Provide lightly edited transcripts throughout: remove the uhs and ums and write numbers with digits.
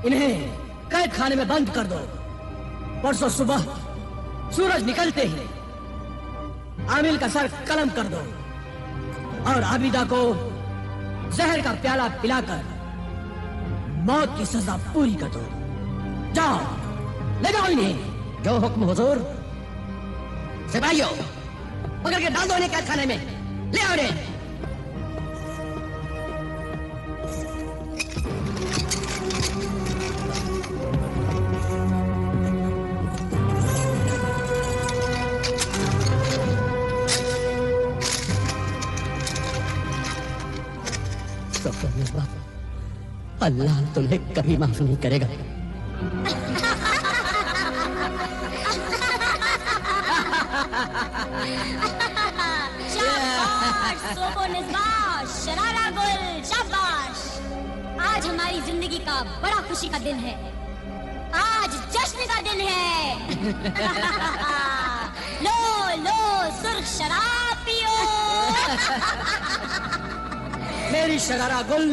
इन्हें कैद खाने में बंद कर दो। परसों सुबह सूरज निकलते ही आमिल का सर कलम कर दो और आबिदा को जहर का प्याला पिलाकर मौत की सजा पूरी कर दो। जाओ, ले जाओ इन्हें। जो हुक्म हुजूर। सिपाहियों, पकड़ के डाल दो इन्हें कैद खाने में। ले आओ इन्हें। अल्लाह तुम्हें कभी माफ नहीं करेगा। शरारा गुल, शाबाश। आज हमारी जिंदगी का बड़ा खुशी का दिन है। आज जश्न का दिन है। लो लो सुर्ख शराब पियो। मेरी शरारा गुल,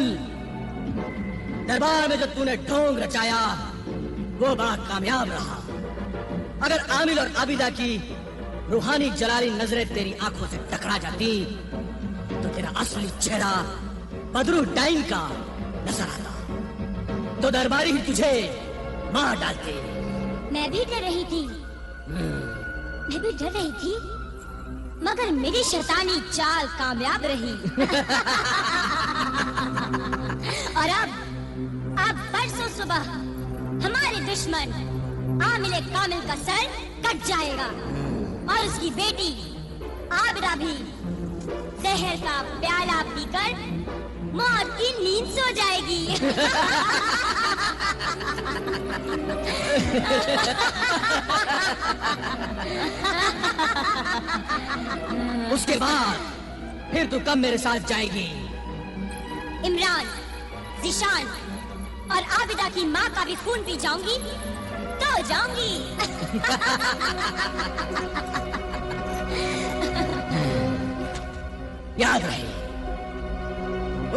दरबार में जो तूने ढोंग रचाया वो बड़ा कामयाब रहा। अगर आमिल और आबिदा की रूहानी जलाली नजरें तेरी आंखों से टकरा जाती तो तेरा असली चेहरा बदरू डाइन का नजर आता, तो दरबारी ही तुझे मार डालते। मैं भी डर रही थी, मगर मेरी शैतानी चाल कामयाब रही। और अब परसों सुबह हमारे दुश्मन आमिल कामिल का सर कट जाएगा और उसकी बेटी आबिदा भी जहर का प्याला पीकर मौत की नींद सो जाएगी। उसके बाद फिर तू कब मेरे साथ जाएगी? इमरान, जिशान और आबिदा की माँ का भी खून पी जाऊंगी तो जाऊंगी। याद रहे,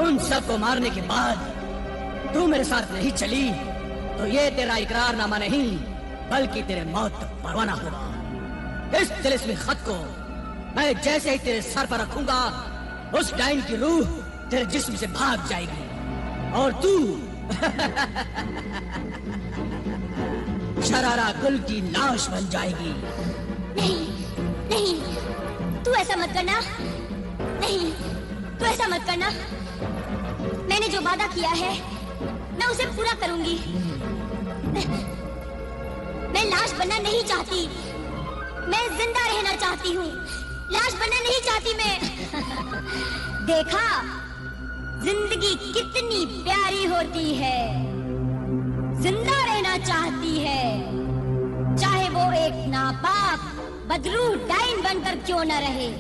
उन सबको मारने के बाद तू मेरे साथ नहीं चली तो ये तेरा इकरारनामा नहीं बल्कि तेरे मौत का परवाना होगा। इस तिलिस्मी खत को मैं जैसे ही तेरे सर पर रखूंगा उस डाइन की रूह तेरे जिस्म से भाग जाएगी और तू शरारा गुल की लाश बन जाएगी। नहीं, नहीं, तू ऐसा मत करना। नहीं, तू ऐसा मत करना। मैंने जो वादा किया है मैं उसे पूरा करूंगी। मैं लाश बनना नहीं चाहती, मैं जिंदा रहना चाहती हूँ। लाश बनना नहीं चाहती मैं। देखा जिंदगी कितनी प्यारी होती है। जिंदा रहना चाहती है, चाहे वो एक नापाक बदरू डाइन बनकर क्यों न रहे।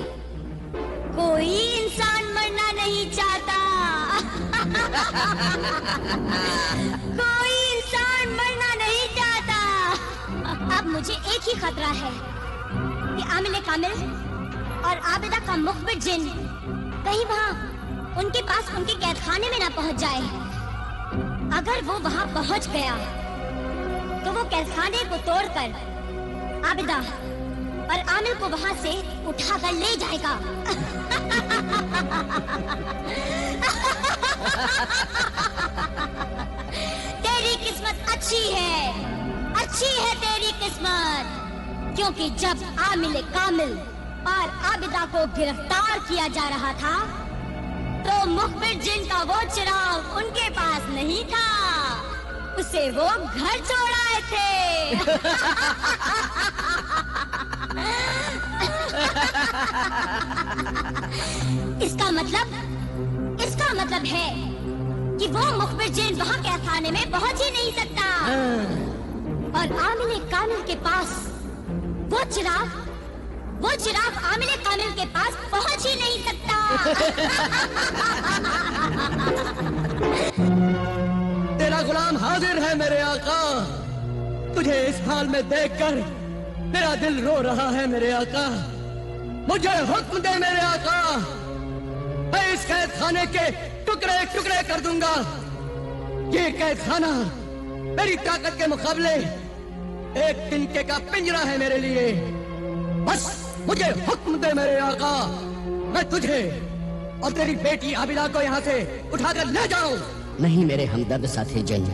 कोई इंसान मरना नहीं चाहता। कोई इंसान मरना नहीं चाहता। अब मुझे एक ही खतरा है कि आमिल कामिल और आबिदा का मुखबिर जिन कहीं वहाँ उनके पास उनके कैद खाने में ना पहुँच जाए। अगर वो वहाँ पहुँच गया तो वो कैद खाने को तोड़कर आबिदा और आमिल को वहाँ से उठाकर ले जाएगा। तेरी किस्मत अच्छी है तेरी किस्मत, क्योंकि जब आमिल कामिल और आबिदा को गिरफ्तार किया जा रहा था तो मुखबिर जिन का वो चिराग उनके पास नहीं था, उसे वो घर छोड़ आए थे। इसका मतलब है कि वो मुखबिर जिन वहाँ कैद खाने में पहुँच ही नहीं सकता और आमिल कामिल के पास वो चिराग आमिल कामिल के पास पहुँच ही नहीं सकता। तेरा गुलाम हाजिर है मेरे आका। तुझे इस हाल में देखकर मेरा दिल रो रहा है मेरे आका। मुझे हुक्म दे मेरे आका, मैं इस कैद खाने के टुकड़े टुकड़े कर दूंगा। ये कैद खाना मेरी ताकत के मुकाबले एक तिनके का पिंजरा है मेरे लिए। बस मुझे हुक्म दे मेरे आका, मैं तुझे और तेरी बेटी आबिदा को यहाँ से उठाकर ले जाऊं। नहीं मेरे हमदर्द साथी जिन,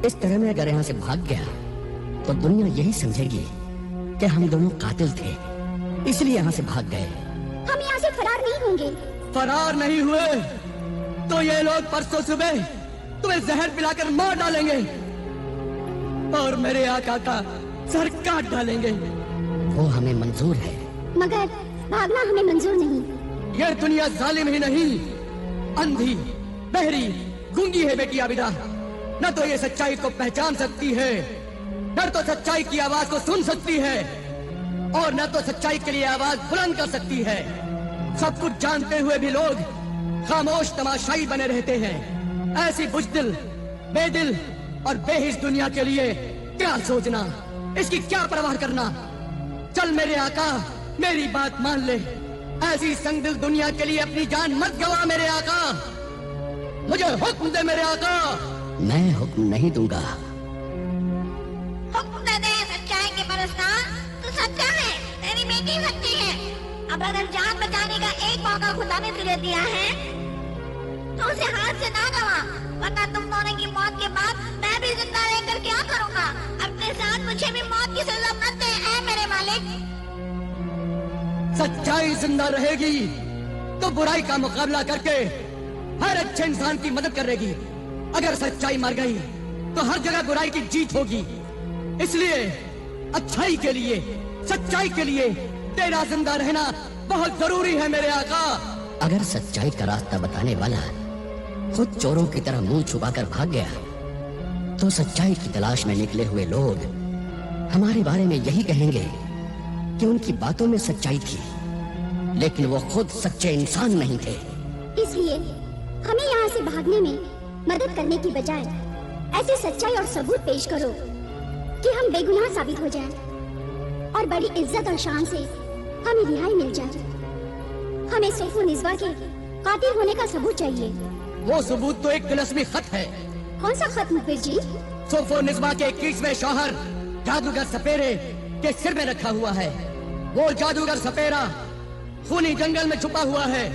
इस तरह मैं अगर यहाँ से भाग गया तो दुनिया यही समझेगी कि हम दोनों कातिल थे, इसलिए यहाँ से भाग गए। हम यहाँ से फरार नहीं होंगे। फरार नहीं हुए तो ये लोग परसों सुबह तुम्हें जहर पिलाकर मार डालेंगे और मेरे आका का सर काट डालेंगे। वो हमें मंजूर है, मगर भागना हमें मंजूर नहीं। ये दुनिया जालिम ही नहीं, अंधी, बहरी, गूंगी है बेटी आबिदा। न तो ये सच्चाई को पहचान सकती है, न तो सच्चाई की आवाज को सुन सकती है, और न तो सच्चाई के लिए आवाज बुलंद कर सकती है। सब कुछ जानते हुए भी लोग खामोश तमाशाई बने रहते हैं। ऐसी बुज़दिल, बेदिल और बेहिस दुनिया के लिए क्या सोचना, इसकी क्या परवाह करना। चल मेरे आका, मेरी बात मान ले। ऐसी संगदिल दुनिया के लिए अपनी जान मत गवा मेरे आका। मुझे हुक्म दे मेरे आका। मैं हुक्म नहीं दूंगा। हुक्म दे दे सच्चाई के परस्तार, तू सच्चा है, तेरी बेटी सच्ची है। अब अगर जान बचाने का एक मौका खुदा ने तुझे दिया है तो उसे हाथ से ना गवा, वरना तुम दोनों की मौत के बाद मैं भी जिंदा रहकर क्या करूँगा। अपने साथ मुझे भी मौत की सजा मत दे ऐ मेरे मालिक। सच्चाई जिंदा रहेगी तो बुराई का मुकाबला करके हर अच्छे इंसान की मदद करेगी। अगर सच्चाई मर गई तो हर जगह बुराई की जीत होगी। इसलिए अच्छाई के लिए, सच्चाई के लिए तेरा जिंदा रहना बहुत जरूरी है मेरे आका। अगर सच्चाई का रास्ता बताने वाला खुद चोरों की तरह मुंह छुपाकर भाग गया तो सच्चाई की तलाश में निकले हुए लोग हमारे बारे में यही कहेंगे कि उनकी बातों में सच्चाई थी, लेकिन वो खुद सच्चे इंसान नहीं थे। इसलिए हमें यहाँ से भागने में मदद करने की बजाय ऐसी सच्चाई और सबूत पेश करो कि हम बेगुनाह साबित हो जाएं और बड़ी इज्जत और शान से हमें रिहाई मिल जाए। हमें सैफुल निज़वा के कातिल होने का सबूत चाहिए। वो सबूत तो एक तिलस्मी खत है। कौन सा खत मुखबिर जी? सैफुल निज़वा के 21वें शौहर जादूगर सपेरे के सिर में रखा हुआ है। वो जादूगर सपेरा खूनी जंगल में छुपा हुआ है।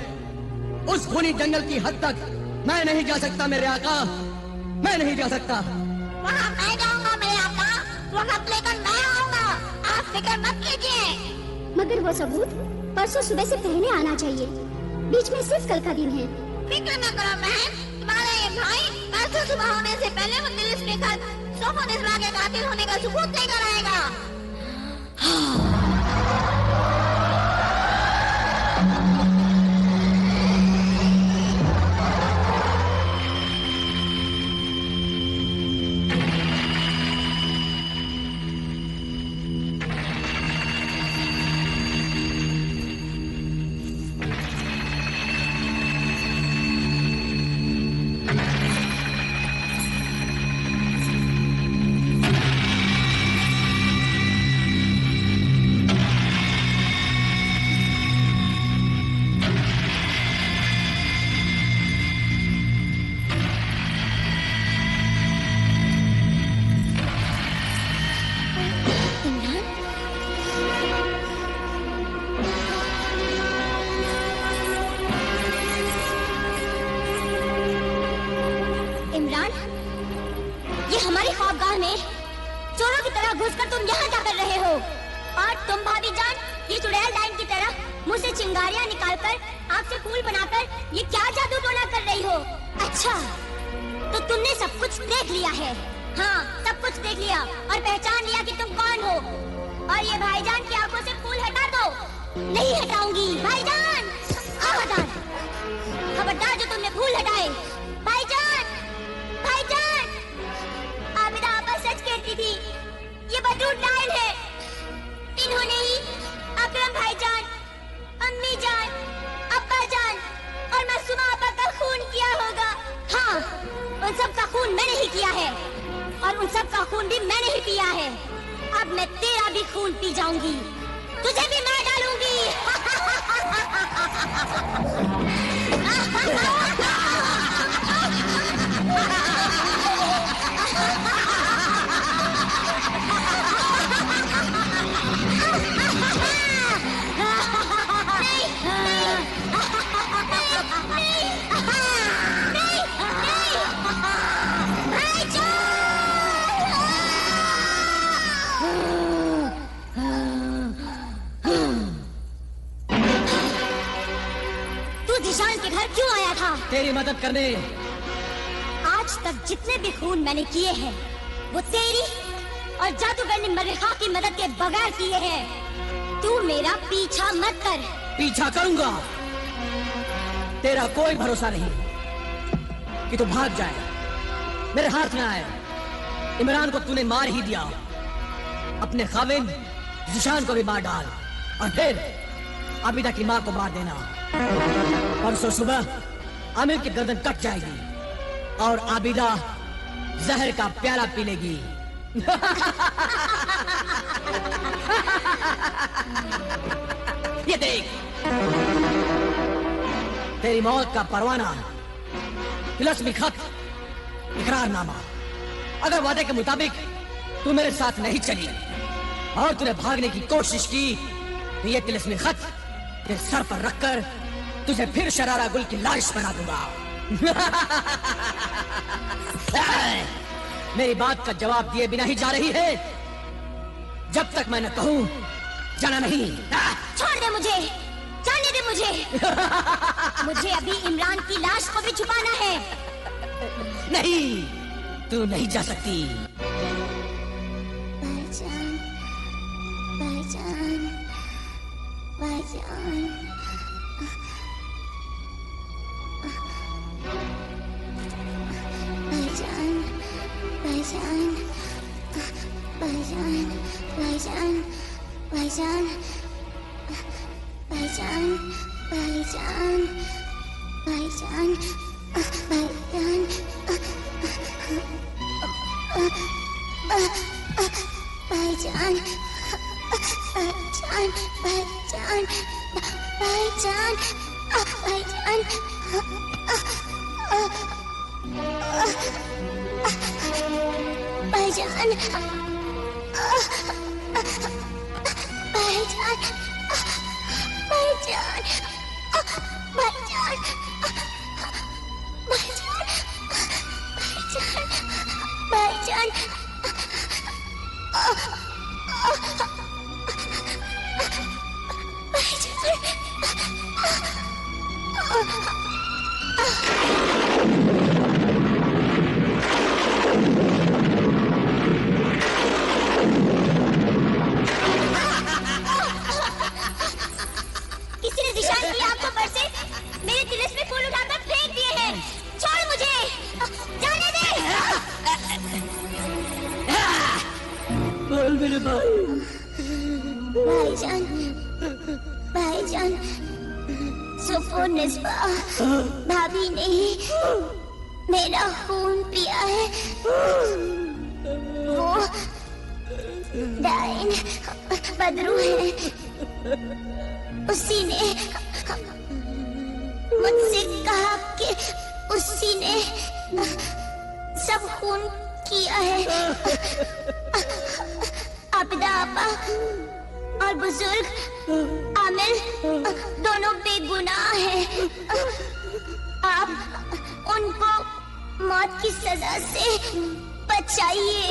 उस खूनी जंगल की हद तक मैं नहीं जा सकता मेरे आका, मैं नहीं जा सकता। वहाँ मैं जाऊँगा मेरे आका, वो खत लेकर मैं आऊँगा, आप फिक्र मत कीजिए। मगर वो सबूत परसों सुबह से पहले आना चाहिए, बीच में सिर्फ कल का दिन है। फिक्र न करो बहन, तुम्हारा ये भाई परसों सुबह होने से पहले वो तिलिस्मी खत सैफुल निज़वा के कातिल होने का सबूत लेकर आएगा। चोरों की तरह घुसकर तुम यहाँ क्या कर रहे हो? और तुम भाभी जान, ये चुड़ैल डाइन की तरह मुंह से चिंगारियाँ निकालकर आँख से फूल बनाकर ये क्या जादू टोना कर रही हो? अच्छा, तो तुमने सब कुछ देख लिया है। हाँ, सब कुछ देख लिया और पहचान लिया कि तुम कौन हो। और ये भाईजान की आंखों से फूल हटा दो। नहीं हटाऊंगी भाईजान, खबरदार, खबरदार जो तुमने फूल हटाए। भाईजान, भाईजान, आबिदा आपा सच कहती थी, ये बटूर डायल है। इन्होंने ही अकरम भाईजान, अम्मी जान, अब्बा जान और मासूमा आपा का खून किया होगा। हाँ, उन सब का खून मैंने ही किया है और उन सब का खून भी मैंने ही पिया है। अब मैं तेरा भी खून पी जाऊंगी, तुझे भी मैं डालूंगी। तेरी मदद करने। आज तक जितने भी खून मैंने किए हैं वो तेरी और जादूगर ने मरिहा की मदद के बगैर किए हैं। तू मेरा पीछा मत कर। पीछा करूंगा। तेरा कोई भरोसा नहीं कि तू भाग जाए, मेरे हाथ में आए। इमरान को तूने मार ही दिया, अपने खाविंद जिशान को भी मार डाल और फिर आबिदा की माँ को मार देना। परसों सुबह आमिर की गर्दन कट जाएगी और आबिदा जहर का प्याला पी लेगी। ये देख, तेरी मौत का परवाना, तिलस्मी खत, इकरारनामा। अगर वादे के मुताबिक तू मेरे साथ नहीं चली और तूने भागने की कोशिश की तो ये तिलस्मी खत तेरे सर पर रखकर तुझे फिर शरारा गुल की लाश बना दूंगा। मेरी बात का जवाब दिए बिना ही जा रही है। जब तक मैं न कहूं जाना नहीं। छोड़ दे मुझे, जाने दे मुझे। मुझे अभी इमरान की लाश को भी छुपाना है। नहीं, तू नहीं जा सकती। भाईजान, भाईजान, भाईजान। भाईजान, भाईजान, भाईजान, भाईजान, भाईजान, भाईजान, भाईजान, भाईजान, भाईजान, भाईजान, भाईजान, भाईजान, भाईजान, भाईजान, भाईजान, भाईजान, भाईजान, भाईजान, किसी ने जिशान की आंखों पर से मेरे तिलस्मी फूल उठाकर फेंक दिए हैं। छोड़ मुझे, जाने दे। बोल मेरे भाई। भाईजान, भाईजान, सुफो निस्बा भाभी ने मेरा खून पिया है। वो डाइन बदरू है, उसी ने मुझसे कहा कि उसी ने सब खून किया है। आबिदा आपा और बुजुर्ग आमिर दोनों बेगुनाह हैं। आप उनको मौत की सजा से बचाइए,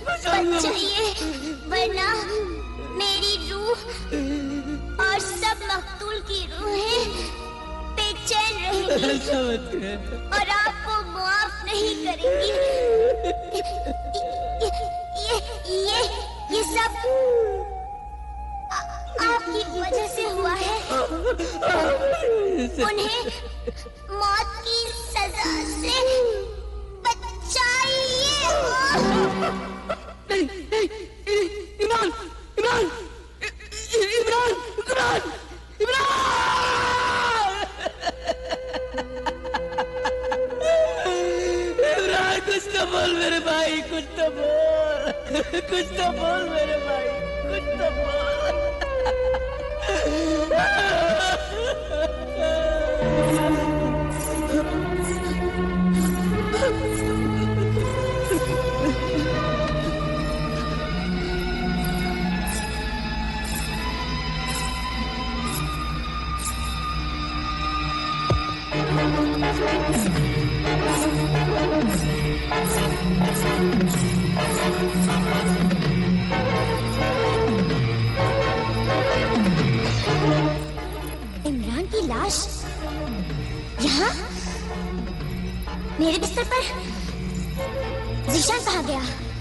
बचाइए, वरना मेरी रूह और सब मकतूल की रूहें बेचैन रहेंगी और आपको माफ नहीं करेंगी। ये सब आपकी वजह से हुआ है। उन्हें मौत की सजा से बचाइए। नहीं, नहीं, इमरान, इमरान, इमरान, इमरान, इमरान, कुछ तो बोल मेरे भाई, कुछ तो बोल, कुछ तो बोल मेरे भाई, कुछ तो बोल। इमरान की लाश जा।